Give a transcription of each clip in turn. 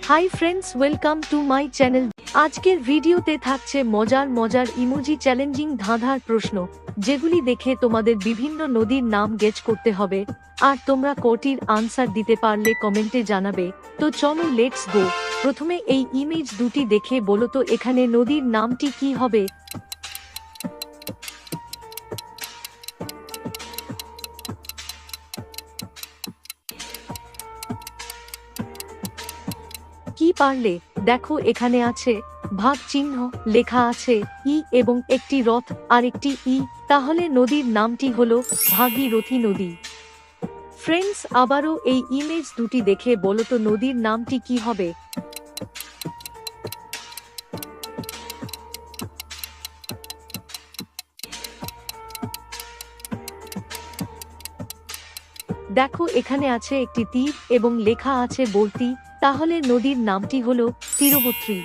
Hi friends, welcome to my channel. আজকের ভিডিওতে থাকছে মজার মজার ইমোজি চ্যালেঞ্জিং ধাঁধার প্রশ্ন, যেগুলি দেখে তোমাদের বিভিন্ন নদীর নাম গেস করতে হবে। আর তোমরা কোটির আনসার দিতে পারলে কমেন্টে জানাবে। তো চলো লেটস গো। প্রথমে এই ইমেজ দুটি দেখে বলো তো এখানে নদীর নামটি কি হবে। কি পারলে? দেখো এখানে আছে ভাগ চিহ্ন, লেখা আছে ই এবং একটি রথ আর একটি ই, তাহলে নদীর নামটি হলো ভাগীরথী নদী। ফ্রেন্ডস, আবারও এই ইমেজ দুটি দেখে বলো তো নদীর নামটি কি হবে। দেখো এখানে আছে একটি তীর এবং লেখা আছে বর্তি, তাহলে নদীর নামটি হলো তীরবর্তী।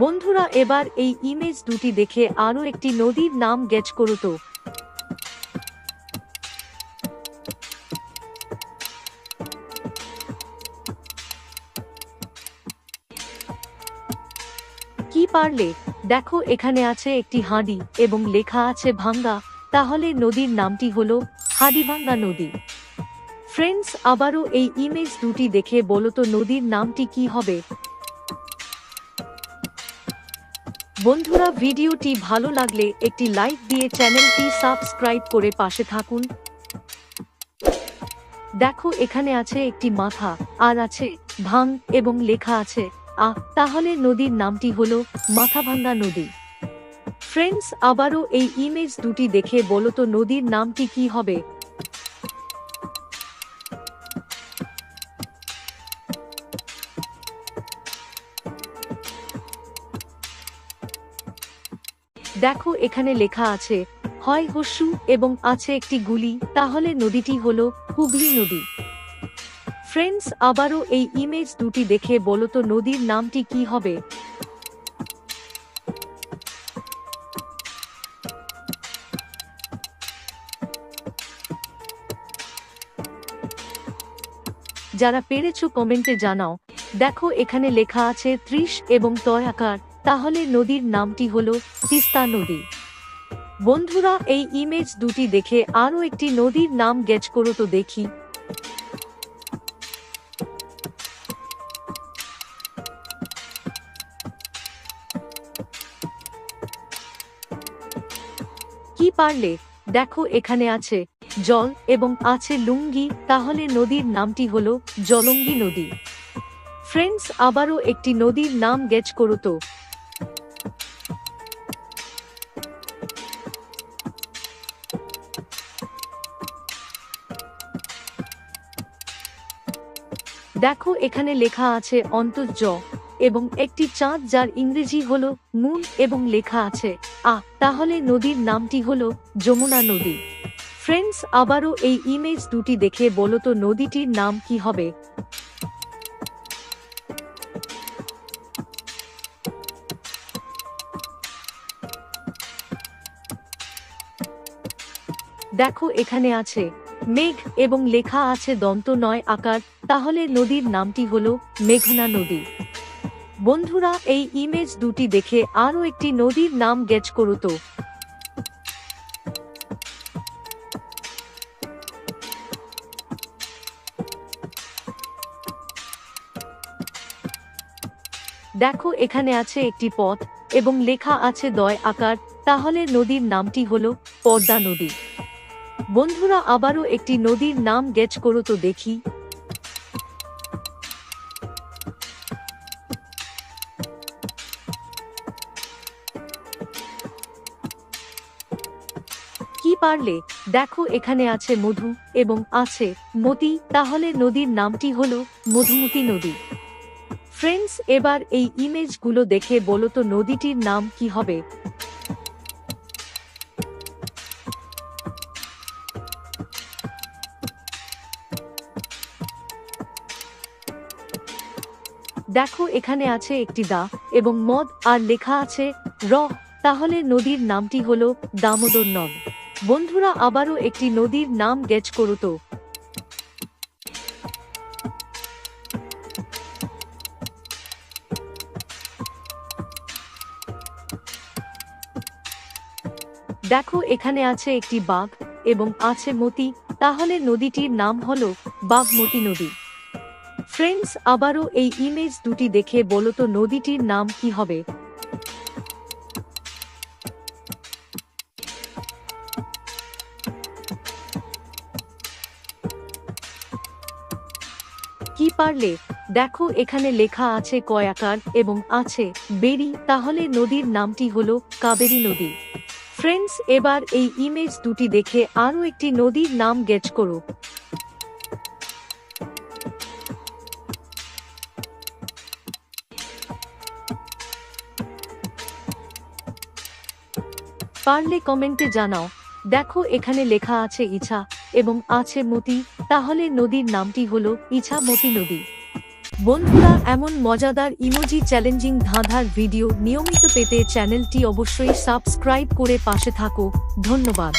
বন্ধুরা, এবার এই ইমেজ দুটি দেখে আরও একটি নদীর নাম গেস করো তো। কি পারলে? দেখো এখানে আছে একটি হাঁড়ি এবং লেখা আছে ভাঙ্গা, তাহলে নদীর নামটি হলো হাড়িভাঙ্গা নদী। ফ্রেন্ডস, আবারও এই ইমেজ দুটি দেখে বলো তো নদীর নামটি কি হবে। বন্ধুরা, ভিডিওটি ভালো লাগলে একটি লাইক দিয়ে চ্যানেলটি সাবস্ক্রাইব করে পাশে থাকুন। দেখো এখানে আছে একটি মাথা আর আছে ভাং এবং লেখা আছে তাহলে নদীর নামটি হলো মাথাভাঙ্গা নদী। ফ্রেন্ডস, আবারও এই ইমেজ দুটি দেখে বলো তো নদীর নামটি কি হবে। দেখো এখানে লেখা আছে হয় হস্যু এবং আছে একটি গুলি, তাহলে নদীটি হলো হুগলি নদী। ফ্রেন্ডস, আবারও এই ইমেজ দুটি দেখে বলো তো নদীর নামটি কি হবে। যারা পেরেছো কমেন্টে জানাও। দেখো এখানে লেখা আছে 30 এবং তয় আকার, তাহলে নদীর নামটি হলো তিস্তা নদী। বন্ধুরা, এই ইমেজ দুটি দেখে আরও একটি নদীর নাম গেস করো তো দেখি। কি পারলে? দেখো এখানে আছে জল এবং আছে লুঙ্গি, তাহলে নদীর নামটি হলো জলঙ্গি নদী। ফ্রেন্ডস, আবারও একটি নদীর নাম গেস করো তো। দেখো এখানে লেখা আছে অন্তর্জ এবং একটি চাঁদ, যার ইংরেজি হলো মুন এবং লেখা আছে তাহলে নদীর নামটি হলো যমুনা নদী। ফ্রেন্ডস, আবারও এই ইমেজ দুটি দেখে বলো তো নদীটির নাম কি হবে। দেখো এখানে আছে মেঘ এবং লেখা আছে দন্ত নয় আকার, তাহলে নদীর নামটি হলো মেঘনা নদী। বন্ধুরা, এই ইমেজ দুটি দেখে আরও একটি নদীর নাম গেস করো তো। দেখো এখানে আছে একটি পথ এবং লেখা আছে দয় আকার, তাহলে নদীর নামটি হলো পদ্মা নদী। বন্ধুরা, আবারও একটি নদীর নাম গেস করো তো দেখি। কি পারলে? দেখো এখানে আছে মধু এবং আছে মতি, তাহলে নদীর নামটি হলো মধুমতি নদী। ফ্রেন্ডস, এবার এই ইমেজগুলো দেখে বলো তো নদীটির নাম কি হবে। দেখো এখানে আছে একটি দা এবং মদ আর লেখা আছে র, তাহলে নদীর নামটি হলো দামোদর নদ। বন্ধুরা, আবারও একটি নদীর নাম গেস করো তো। দেখো এখানে আছে একটি বাঘ এবং আছে মতি, তাহলে নদীটির নাম হলো বাঘমতি নদী। ফ্রেন্ডস, আবারও এই ইমেজ দুটি দেখে বলো তো নদীটির নাম কি হবে। কি পারলে? দেখো এখানে লেখা আছে কয়াকার এবং আছে বেরি, তাহলে নদীর নামটি হলো কাবেরী নদী। ফ্রেন্ডস, এবার এই ইমেজ দুটি দেখে আরও একটি নদীর নাম গেস করো। পারলে কমেন্টে জানাও। দেখো এখানে লেখা আছে ইছা এবং আছে মতি, তাহলে নদীর নামটি হলো ইছামতি নদী। বন্ধুরা, এমন মজাদার ইমোজি চ্যালেঞ্জিং ধাঁধার ভিডিও নিয়মিত পেতে চ্যানেলটি অবশ্যই সাবস্ক্রাইব করে পাশে থাকো। ধন্যবাদ।